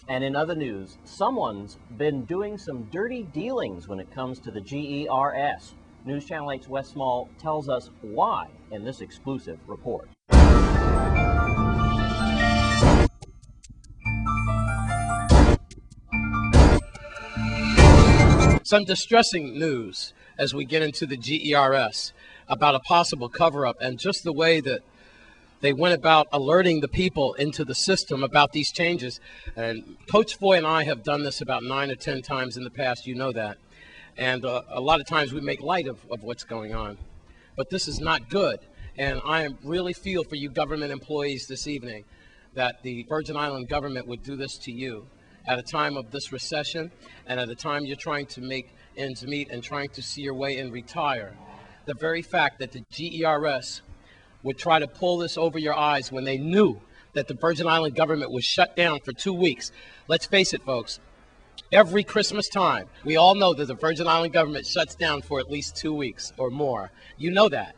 And in other news, someone's been doing some dirty dealings when it comes to the G.E.R.S. News Channel 8's Wes Small tells us why in this exclusive report. Some distressing news as we get into the G.E.R.S. about a possible cover-up and just the way that they went about alerting the people into the system about these changes. And Coach Foy and I have done this about 9 or 10 times in the past, you know that. And a lot of times we make light of what's going on. But this is not good. And I really feel for you government employees this evening that the Virgin Island government would do this to you at a time of this recession and at a time you're trying to make ends meet and trying to see your way and retire. The very fact that the G.E.R.S. would try to pull this over your eyes when they knew that the Virgin Island government was shut down for 2 weeks. Let's face it, folks. Every Christmas time, we all know that the Virgin Island government shuts down for at least 2 weeks or more. You know that.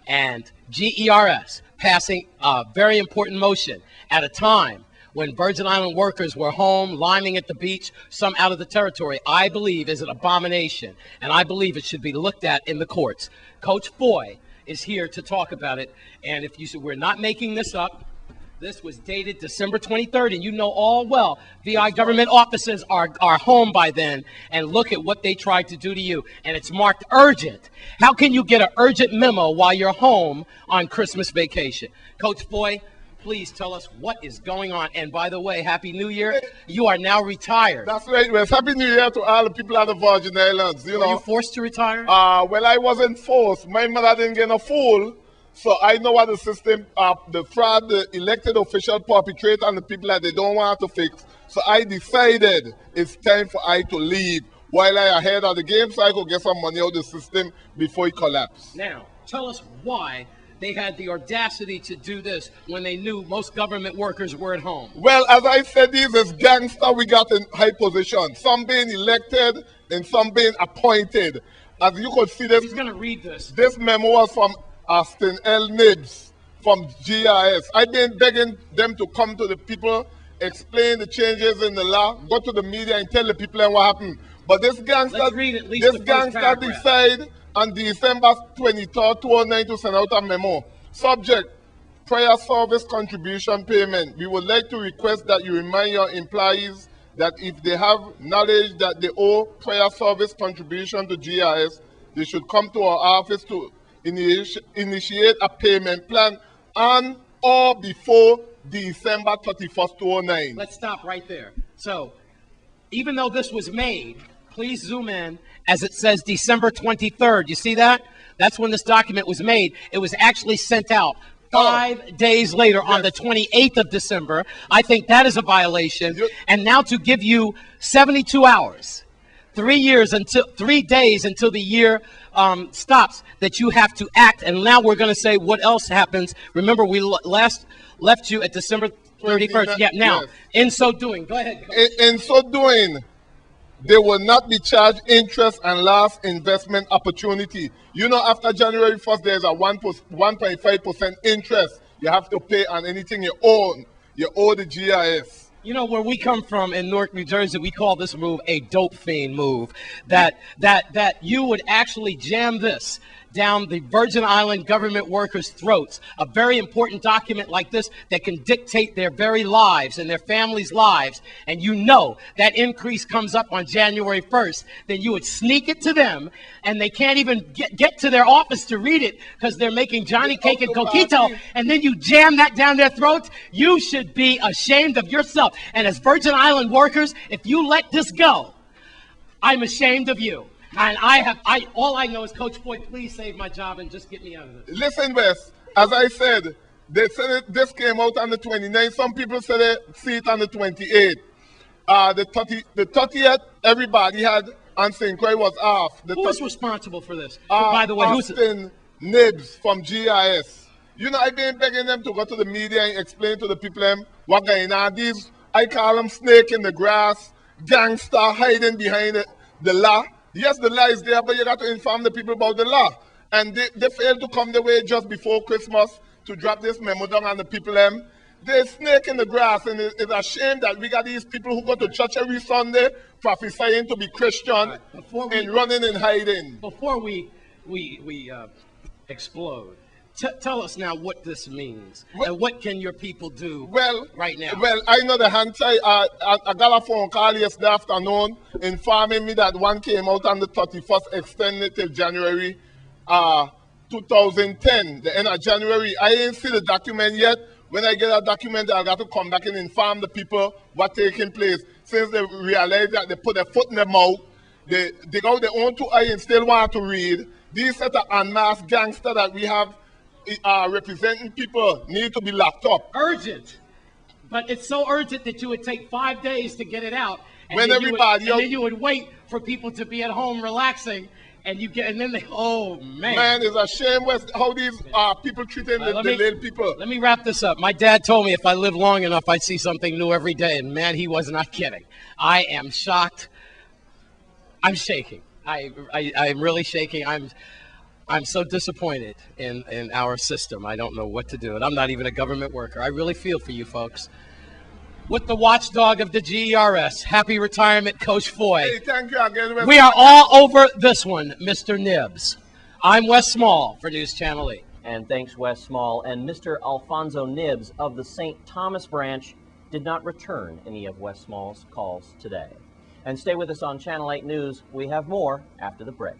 And G.E.R.S. passing a very important motion at a time when Virgin Island workers were home, liming at the beach, some out of the territory, I believe is an abomination. And I believe it should be looked at in the courts. Coach Foy is here to talk about it. And if you said we're not making this up, this was dated December 23rd, and you know all well VI government offices are home by then, and look at what they tried to do to you. And it's marked urgent. How can you get an urgent memo while you're home on Christmas vacation? Coach Foy, please tell us what is going on. And by the way, Happy New Year. You are now retired. That's right, Wes. Happy New Year to all the people at the Virgin Islands. Were you forced to retire? Well, I wasn't forced. My mother didn't get a fool. So I know what the system, the fraud, the elected official perpetrate on the people that they don't want to fix. So I decided it's time for I to leave while I ahead of the game so I could get some money out of the system before it collapsed. Now, tell us why they had the audacity to do this when they knew most government workers were at home. Well, as I said, these is gangster we got in high position. Some being elected and some being appointed. As you could see this. He's going to read this. This memo was from Austin L. Nibs from G.E.R.S. I've been begging them to come to the people, explain the changes in the law, go to the media and tell the people what happened. But this gangster, decided on December 23rd, 2009 to send out a memo. Subject, prayer service contribution payment. We would like to request that you remind your employees that if they have knowledge that they owe prayer service contribution to G.E.R.S, they should come to our office to initiate a payment plan on or before December 31st, 2009. Let's stop right there. So, even though this was made, please zoom in as it says December 23rd. You see that? That's when this document was made. It was actually sent out 5 days later on the 28th of December. I think that is a violation. And now to give you 72 hours, 3 days until the year stops, that you have to act. And now we're going to say what else happens. Remember, we last left you at December 31st. Yeah, now, yes. In so doing, go ahead. In so doing, they will not be charged interest and lost investment opportunity. You know, after January 1st, there's a 1.5% interest you have to pay on anything you own. You owe the G.E.R.S. You know, where we come from in Newark, New Jersey, we call this move a dope fiend move. That you would actually jam this down the Virgin Island government workers' throats. A very important document like this that can dictate their very lives and their families' lives. And you know that increase comes up on January 1st. Then you would sneak it to them, and they can't even get to their office to read it because they're making Johnny Cake and Coquito. And then you jam that down their throats. You should be ashamed of yourself. And as Virgin Island workers, if you let this go, I'm ashamed of you. And all I know is, Coach Foy, please save my job and just get me out of this. Listen, Wes, as I said, they said this came out on the 29th. Some people said they see it on the 28th. The 30th, everybody had answer inquiry was off. Who was responsible for this? By the way, Austin Nibs from G.E.R.S. You know, I've been begging them to go to the media and explain to the people what going on. These, I call them snake in the grass, gangster hiding behind the law. Yes, the law is there, but you got to inform the people about the law. And they failed to come the way just before Christmas to drop this memo down on the people. There's snake in the grass, and it's a shame that we got these people who go to church every Sunday prophesying to be Christian and running and hiding. Before we explode, tell us now what this means, and what can your people do right now? Well, I know the hang tie. I got a phone call yesterday afternoon informing me that one came out on the 31st, extended till January 2010, the end of January. I ain't see the document yet. When I get a document, I got to come back and inform the people what's taking place. Since they realize that they put their foot in their mouth, they dig out their own two eyes and still want to read. These set of unmasked gangsters that we have representing people need to be locked up. Urgent. But it's so urgent that you would take 5 days to get it out. And when everybody then you would wait for people to be at home relaxing. And then they, oh man. Man, it's a shame how these people treating the little people. Let me wrap this up. My dad told me if I live long enough, I'd see something new every day. And man, he was not kidding. I am shocked. I'm shaking. I'm really shaking. I'm so disappointed in our system. I don't know what to do. And I'm not even a government worker. I really feel for you folks. With the watchdog of the G.E.R.S. Happy retirement, Coach Foy. Hey, thank you again. We are all over this one, Mr. Nibs. I'm Wes Small for News Channel 8. And thanks, Wes Small. And Mr. Alfonso Nibs of the St. Thomas branch did not return any of Wes Small's calls today. And stay with us on Channel 8 News. We have more after the break.